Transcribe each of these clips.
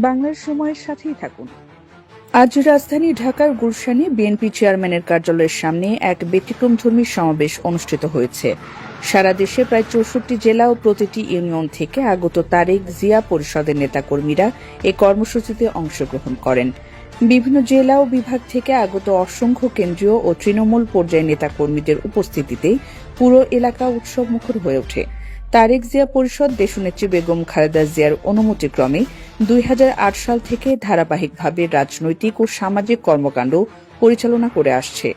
বাংলার সময়ের সাথেই থাকুন। আজ রাজধানী ঢাকার গুলশানে বিএনপি চেয়ারম্যানের কার্যালয়ের সামনে এক ব্যতিক্রমধর্মী সমাবেশ অনুষ্ঠিত হয়েছে। সারা দেশে প্রায় ৬৪ জেলা ও প্রতিটি ইউনিয়ন থেকে আগত তারেক জিয়া পরিষদের নেতাকর্মীরা এই কর্মসূচিতে অংশগ্রহণ করেন। বিভিন্ন জেলা ও বিভাগ থেকে আগত অসংখ্য কেন্দ্রীয় ও তৃণমূল পর্যায়ের নেতাকর্মীদের উপস্থিতিতেই পুরো এলাকা উৎসবমুখর হয়ে ওঠে। তারেক জিয়া পরিষদ দেশনেত্রী বেগম খালেদা জিয়ার অনুমতিক্রমে ২০০৮ সাল থেকে ধারাবাহিকভাবে রাজনৈতিক ও সামাজিক কর্মকাণ্ড পরিচালনা করে আসছে।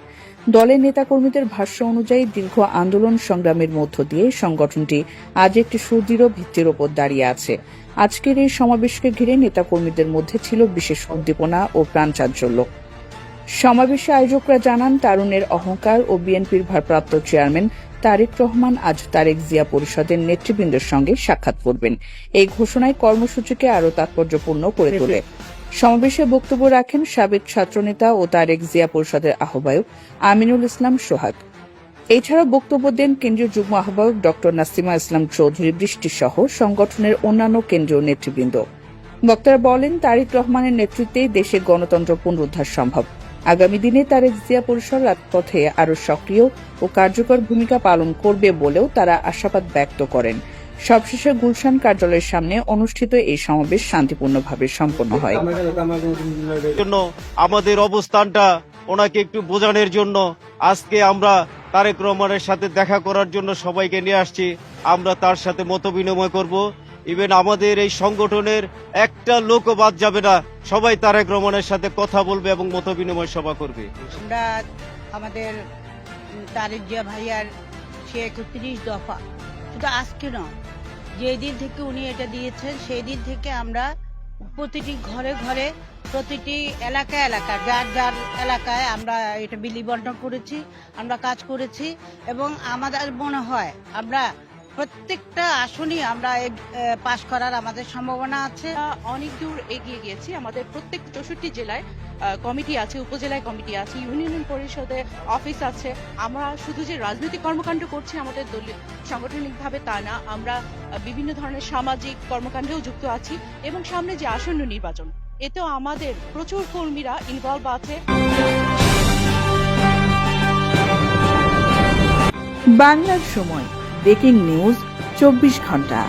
দলের নেতাকর্মীদের ভাষ্য অনুযায়ী দীর্ঘ আন্দোলন সংগ্রামের মধ্য দিয়ে সংগঠনটি আজ একটি সুদৃঢ় ভিত্তির ওপর দাঁড়িয়ে আছে। আজকের এই সমাবেশকে ঘিরে নেতাকর্মীদের মধ্যে ছিল বিশেষ উদ্দীপনা ও প্রাণচাঞ্চল্য। সমাবেশে আয়োজকরা জানান, তারুণের অহংকার ও বিএনপির ভারপ্রাপ্ত চেয়ারম্যান তারেক রহমান আজ তারেক জিয়া পরিষদের নেতৃবৃন্দের সঙ্গে সাক্ষাৎ করবেন। এই ঘোষণায় কর্মসূচিকে আরও তাৎপর্যপূর্ণ করে তোলে। সমাবেশে বক্তব্য রাখেন সাবেক ছাত্রনেতা ও তারেক জিয়া পরিষদের আহ্বায়ক আমিনুল ইসলাম সোহাগ। এছাড়াও বক্তব্য দেন কেন্দ্রীয় যুগ্ম আহ্বায়ক ড নাসিমা ইসলাম চৌধুরী বৃষ্টি সহ সংগঠনের অন্যান্য কেন্দ্রীয় নেতৃবৃন্দ। বক্তারা বলেন, তারেক রহমানের নেতৃত্বেই দেশে গণতন্ত্র পুনরুদ্ধার সম্ভব। আগামী দিনে তারেক জিয়া পরিষদ রাজপথে আরও সক্রিয় ও কার্যকর ভূমিকা পালন করবে বলেও তারা আশাবাদ ব্যক্ত করেন। সবশেষে গুলশান কার্যালয়ের সামনে অনুষ্ঠিত এই সমাবেশ শান্তিপূর্ণভাবে সম্পন্ন হয়। আমাদের অবস্থানটা ওনাকে একটু বোঝানোর জন্য আজকে আমরা তারেক রহমানের সাথে দেখা করার জন্য সবাইকে নিয়ে আসছি। আমরা তার সাথে মত বিনিময় করব। ইভেন আমাদের এই সংগঠনের একটা লোকও বাদ যাবে না, সবাই তারেক রহমানের সাথে কথা বলবে এবং মত বিনিময় সভা করবে। আমরা আমাদের তারেক জিয়া ভাইয়ার সে ৩১ দফা শুধু আজকে নয়, যেই দিন থেকে উনি এটা দিয়েছেন সেই দিন থেকে আমরা প্রতিটি ঘরে ঘরে প্রতিটি এলাকায় যার যার এলাকায় আমরা এটা বিলি বন্টন করেছি, আমরা কাজ করেছি এবং আমাদের মনে হয় আমরা প্রত্যেকটা আসনই আমরা পাশ করার আমাদের সম্ভাবনা আছে। অনেক দূর এগিয়ে গিয়েছি। আমাদের প্রত্যেক ৬৪ জেলায় কমিটি আছে, উপজেলায় কমিটি আছে, ইউনিয়ন পরিষদে অফিস আছে। আমরা শুধু যে রাজনৈতিক কর্মকাণ্ড করছি আমাদের দলীয় সাংগঠনিকভাবে তা না, আমরা বিভিন্ন ধরনের সামাজিক কর্মকাণ্ডেও যুক্ত আছি এবং সামনে যে আসন্ন নির্বাচন, এতেও আমাদের প্রচুর কর্মীরা ইনভলভ আছে। বাংলার সময় ব্রেকিং নিউজ ২৪ ঘন্টা।